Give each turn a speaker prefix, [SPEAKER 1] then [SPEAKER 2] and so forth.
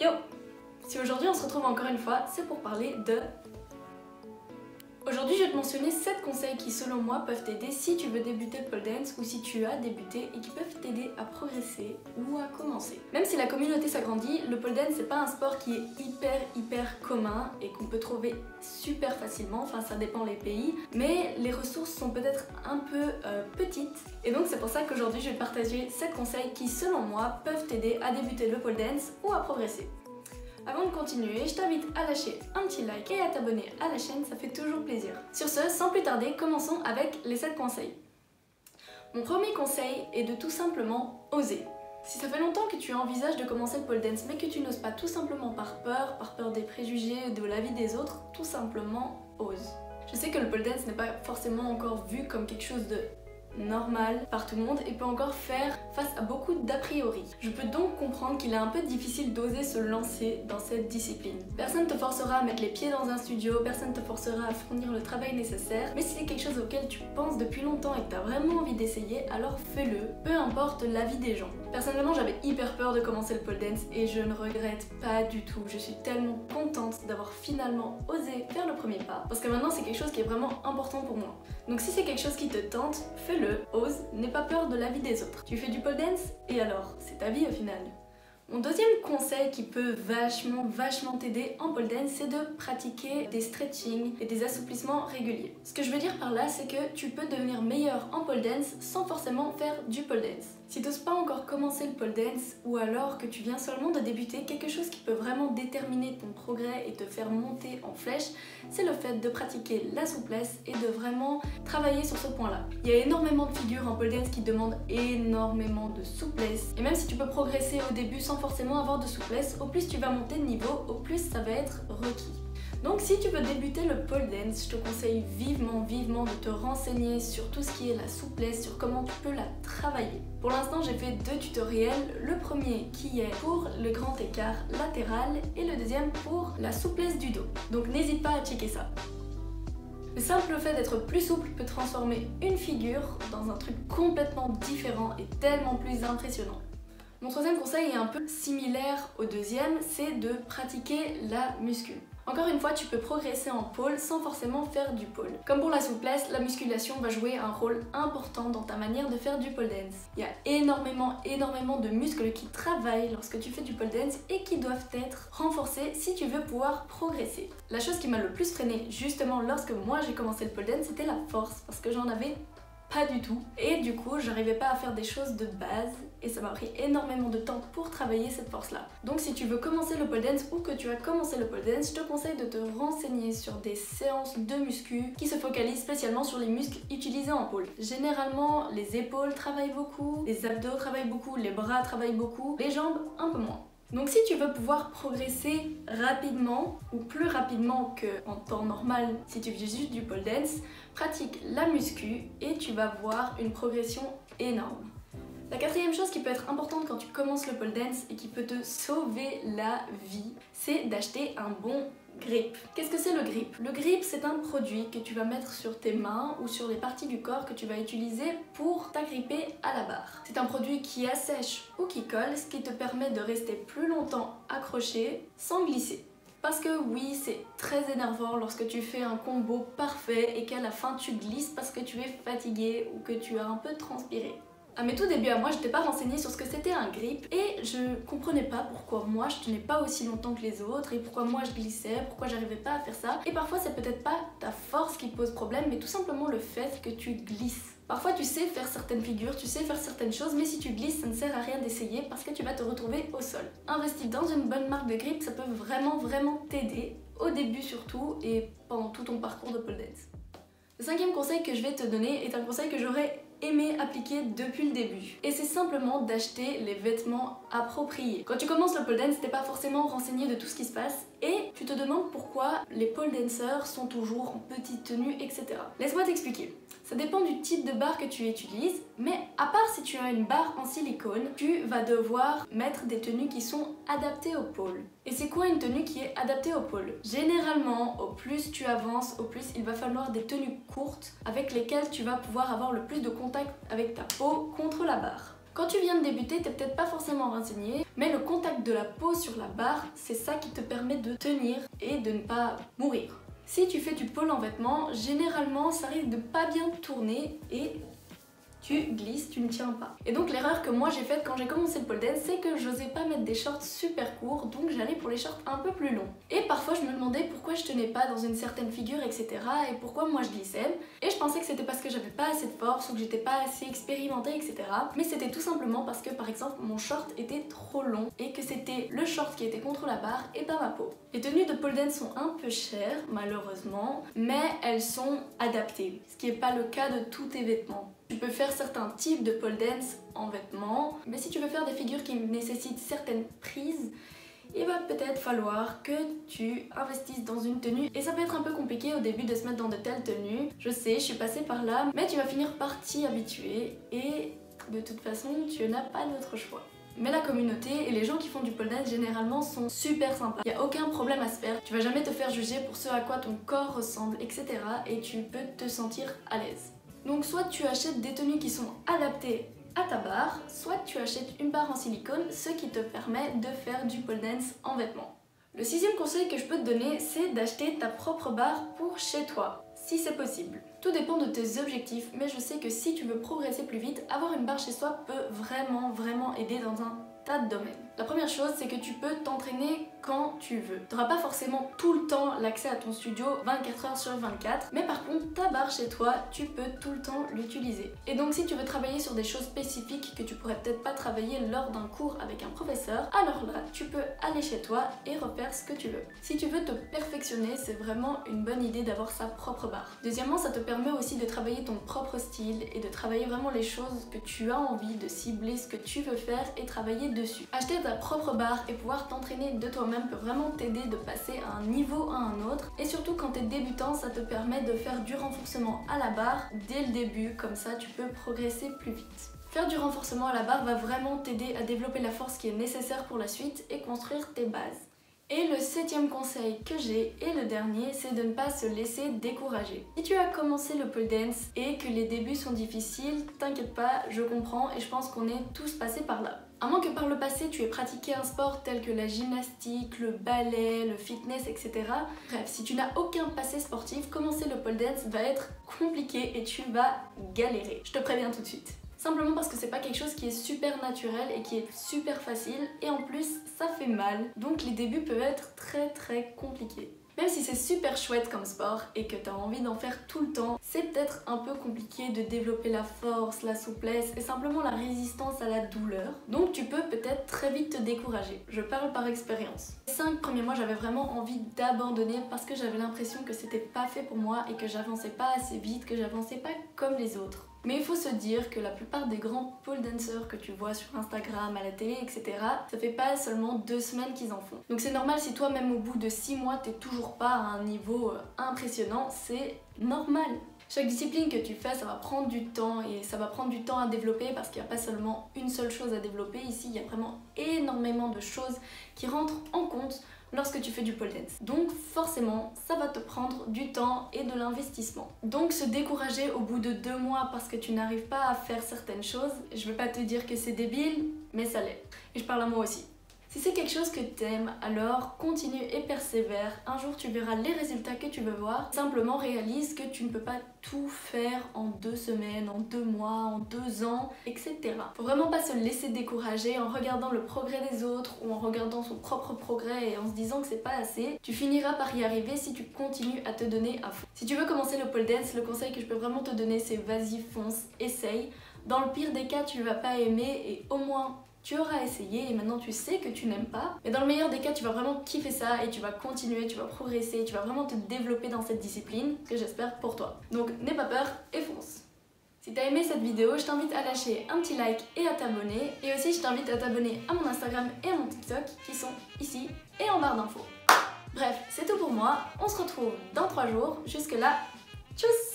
[SPEAKER 1] Yo! Si aujourd'hui on se retrouve encore une fois, c'est pour parler de... Aujourd'hui, je vais te mentionner 7 conseils qui, selon moi, peuvent t'aider si tu veux débuter le pole dance ou si tu as débuté et qui peuvent t'aider à progresser ou à commencer. Même si la communauté s'agrandit, le pole dance c'est pas un sport qui est hyper commun et qu'on peut trouver super facilement, enfin ça dépend les pays, mais les ressources sont peut-être un peu petites et donc c'est pour ça qu'aujourd'hui je vais te partager 7 conseils qui, selon moi, peuvent t'aider à débuter le pole dance ou à progresser. Avant de continuer, je t'invite à lâcher un petit like et à t'abonner à la chaîne, ça fait toujours plaisir. Sur ce, sans plus tarder, commençons avec les 7 conseils. Mon premier conseil est de tout simplement oser. Si ça fait longtemps que tu envisages de commencer le pole dance mais que tu n'oses pas tout simplement par peur des préjugés, de l'avis des autres, tout simplement ose. Je sais que le pole dance n'est pas forcément encore vu comme quelque chose de normal par tout le monde et peut encore faire face à beaucoup d'a priori. Je peux donc comprendre qu'il est un peu difficile d'oser se lancer dans cette discipline. Personne ne te forcera à mettre les pieds dans un studio, personne ne te forcera à fournir le travail nécessaire, mais si c'est quelque chose auquel tu penses depuis longtemps et que tu as vraiment envie d'essayer, alors fais-le, peu importe l'avis des gens. Personnellement, j'avais hyper peur de commencer le pole dance et je ne regrette pas du tout. Je suis tellement contente d'avoir finalement osé faire le premier pas parce que maintenant c'est quelque chose qui est vraiment important pour moi. Donc si c'est quelque chose qui te tente, fais-le, ose, n'aie pas peur de l'avis des autres. Tu fais du pole dance et alors, c'est ta vie au final. Mon deuxième conseil qui peut vachement t'aider en pole dance, c'est de pratiquer des stretching et des assouplissements réguliers. Ce que je veux dire par là, c'est que tu peux devenir meilleur en pole dance sans forcément faire du pole dance. Si tu n'oses pas encore commencer le pole dance ou alors que tu viens seulement de débuter, quelque chose qui peut vraiment déterminer ton progrès et te faire monter en flèche, c'est le fait de pratiquer la souplesse et de vraiment travailler sur ce point-là. Il y a énormément de figures en pole dance qui demandent énormément de souplesse et même si tu peux progresser au début sans forcément avoir de souplesse, au plus tu vas monter de niveau, au plus ça va être requis. Donc si tu veux débuter le pole dance, je te conseille vivement de te renseigner sur tout ce qui est la souplesse, sur comment tu peux la travailler. Pour l'instant, j'ai fait 2 tutoriels, le premier qui est pour le grand écart latéral et le deuxième pour la souplesse du dos. Donc n'hésite pas à checker ça. Le simple fait d'être plus souple peut transformer une figure dans un truc complètement différent et tellement plus impressionnant. Mon troisième conseil est un peu similaire au deuxième, c'est de pratiquer la muscu. Encore une fois, tu peux progresser en pole sans forcément faire du pole. Comme pour la souplesse, la musculation va jouer un rôle important dans ta manière de faire du pole dance. Il y a énormément de muscles qui travaillent lorsque tu fais du pole dance et qui doivent être renforcés si tu veux pouvoir progresser. La chose qui m'a le plus freinée justement lorsque moi j'ai commencé le pole dance, c'était la force parce que j'en avais pas du tout et du coup j'arrivais pas à faire des choses de base et ça m'a pris énormément de temps pour travailler cette force là. Donc si tu veux commencer le pole dance ou que tu as commencé le pole dance, je te conseille de te renseigner sur des séances de muscu qui se focalisent spécialement sur les muscles utilisés en pole. Généralement les épaules travaillent beaucoup, les abdos travaillent beaucoup, les bras travaillent beaucoup, les jambes un peu moins. Donc si tu veux pouvoir progresser rapidement ou plus rapidement qu'en temps normal si tu fais juste du pole dance, pratique la muscu et tu vas voir une progression énorme. La quatrième chose qui peut être importante quand tu commences le pole dance et qui peut te sauver la vie, c'est d'acheter un bon grip. Qu'est-ce que c'est le grip? Le grip, c'est un produit que tu vas mettre sur tes mains ou sur les parties du corps que tu vas utiliser pour t'agripper à la barre. C'est un produit qui assèche ou qui colle, ce qui te permet de rester plus longtemps accroché sans glisser. Parce que oui, c'est très énervant lorsque tu fais un combo parfait et qu'à la fin tu glisses parce que tu es fatigué ou que tu as un peu transpiré. À mes tout débuts à moi, je n'étais pas renseignée sur ce que c'était un grip et je comprenais pas pourquoi moi je tenais pas aussi longtemps que les autres et pourquoi moi je glissais, pourquoi j'arrivais pas à faire ça. Et parfois c'est peut-être pas ta force qui pose problème mais tout simplement le fait que tu glisses. Parfois tu sais faire certaines figures, tu sais faire certaines choses, mais si tu glisses ça ne sert à rien d'essayer parce que tu vas te retrouver au sol. Investir dans une bonne marque de grip, ça peut vraiment t'aider, au début surtout et pendant tout ton parcours de pole dance. Le cinquième conseil que je vais te donner est un conseil que j'aurais aimé appliquer depuis le début. Et c'est simplement d'acheter les vêtements appropriés. Quand tu commences le pole dance, t'es pas forcément renseigné de tout ce qui se passe et tu te demandes pourquoi les pole dancers sont toujours en petite tenue, etc. Laisse-moi t'expliquer. Ça dépend du type de barre que tu utilises, mais à part si tu as une barre en silicone, tu vas devoir mettre des tenues qui sont adaptées au pole. Et c'est quoi une tenue qui est adaptée au pole? Généralement, au plus tu avances, au plus il va falloir des tenues courtes avec lesquelles tu vas pouvoir avoir le plus de contact avec ta peau contre la barre. Quand tu viens de débuter, t'es peut-être pas forcément renseigné, mais le contact de la peau sur la barre, c'est ça qui te permet de tenir et de ne pas mourir. Si tu fais du pole en vêtements, généralement ça risque de pas bien tourner et tu glisses, tu ne tiens pas. Et donc l'erreur que moi j'ai faite quand j'ai commencé le pole dance, c'est que j'osais pas mettre des shorts super courts, donc j'allais pour les shorts un peu plus longs. Et parfois je me demandais pourquoi je tenais pas dans une certaine figure, etc. et pourquoi moi je glissais. Et je pensais que c'était parce que j'avais pas assez de force ou que j'étais pas assez expérimentée, etc. Mais c'était tout simplement parce que par exemple mon short était trop long et que c'était le short qui était contre la barre et pas ma peau. Les tenues de pole dance sont un peu chères, malheureusement, mais elles sont adaptées, ce qui n'est pas le cas de tous tes vêtements. Tu peux faire certains types de pole dance en vêtements, mais si tu veux faire des figures qui nécessitent certaines prises, il va peut-être falloir que tu investisses dans une tenue. Et ça peut être un peu compliqué au début de se mettre dans de telles tenues. Je sais, je suis passée par là, mais tu vas finir par t'y habituer et de toute façon, tu n'as pas d'autre choix. Mais la communauté et les gens qui font du pole dance généralement sont super sympas. Il n'y a aucun problème à se faire, tu vas jamais te faire juger pour ce à quoi ton corps ressemble, etc. et tu peux te sentir à l'aise. Donc soit tu achètes des tenues qui sont adaptées à ta barre, soit tu achètes une barre en silicone, ce qui te permet de faire du pole dance en vêtements. Le sixième conseil que je peux te donner, c'est d'acheter ta propre barre pour chez toi, si c'est possible. Tout dépend de tes objectifs, mais je sais que si tu veux progresser plus vite, avoir une barre chez soi peut vraiment aider dans un tas de domaines. La première chose, c'est que tu peux t'entraîner quand tu veux. Tu n'auras pas forcément tout le temps l'accès à ton studio 24 heures sur 24, mais par contre ta barre chez toi, tu peux tout le temps l'utiliser. Et donc si tu veux travailler sur des choses spécifiques que tu pourrais peut-être pas travailler lors d'un cours avec un professeur, alors là tu peux aller chez toi et refaire ce que tu veux. Si tu veux te perfectionner, c'est vraiment une bonne idée d'avoir sa propre barre. Deuxièmement, ça te permet aussi de travailler ton propre style et de travailler vraiment les choses que tu as envie, de cibler ce que tu veux faire et travailler dessus. Acheter ta propre barre et pouvoir t'entraîner de toi-même peut vraiment t'aider de passer à un niveau à un autre, et surtout quand tu es débutant, ça te permet de faire du renforcement à la barre dès le début, comme ça tu peux progresser plus vite. Faire du renforcement à la barre va vraiment t'aider à développer la force qui est nécessaire pour la suite et construire tes bases. Et le septième conseil que j'ai, et le dernier, c'est de ne pas se laisser décourager. Si tu as commencé le pole dance et que les débuts sont difficiles, t'inquiète pas, je comprends et je pense qu'on est tous passés par là. À moins que par le passé tu aies pratiqué un sport tel que la gymnastique, le ballet, le fitness, etc. Bref, si tu n'as aucun passé sportif, commencer le pole dance va être compliqué et tu vas galérer. Je te préviens tout de suite. Simplement parce que c'est pas quelque chose qui est super naturel et qui est super facile, et en plus ça fait mal, donc les débuts peuvent être très compliqués. Même si c'est super chouette comme sport et que tu as envie d'en faire tout le temps, c'est peut-être un peu compliqué de développer la force, la souplesse et simplement la résistance à la douleur. Donc tu peux peut-être très vite te décourager. Je parle par expérience. Les 5 premiers mois, j'avais vraiment envie d'abandonner parce que j'avais l'impression que c'était pas fait pour moi et que j'avançais pas assez vite, que j'avançais pas comme les autres. Mais il faut se dire que la plupart des grands pole dancers que tu vois sur Instagram, à la télé, etc. ça fait pas seulement 2 semaines qu'ils en font. Donc c'est normal si toi même au bout de 6 mois t'es toujours pas à un niveau impressionnant, c'est normal. Chaque discipline que tu fais, ça va prendre du temps et ça va prendre du temps à développer parce qu'il n'y a pas seulement une seule chose à développer. Ici, il y a vraiment énormément de choses qui rentrent en compte lorsque tu fais du pole dance. Donc forcément, ça va te prendre du temps et de l'investissement. Donc se décourager au bout de 2 mois parce que tu n'arrives pas à faire certaines choses, je vais pas te dire que c'est débile, mais ça l'est. Et je parle à moi aussi. Si c'est quelque chose que t'aimes, alors continue et persévère. Un jour tu verras les résultats que tu veux voir. Simplement réalise que tu ne peux pas tout faire en 2 semaines, en 2 mois, en 2 ans, etc. Faut vraiment pas se laisser décourager en regardant le progrès des autres ou en regardant son propre progrès et en se disant que c'est pas assez. Tu finiras par y arriver si tu continues à te donner à fond. Si tu veux commencer le pole dance, le conseil que je peux vraiment te donner, c'est vas-y, fonce, essaye. Dans le pire des cas, tu vas pas aimer et au moins tu auras essayé et maintenant tu sais que tu n'aimes pas. Mais dans le meilleur des cas, tu vas vraiment kiffer ça et tu vas continuer, tu vas progresser, tu vas vraiment te développer dans cette discipline, ce que j'espère pour toi. Donc n'aie pas peur et fonce. Si t'as aimé cette vidéo, je t'invite à lâcher un petit like et à t'abonner. Et aussi je t'invite à t'abonner à mon Instagram et à mon TikTok qui sont ici et en barre d'infos. Bref, c'est tout pour moi. On se retrouve dans 3 jours. Jusque là, tchuss!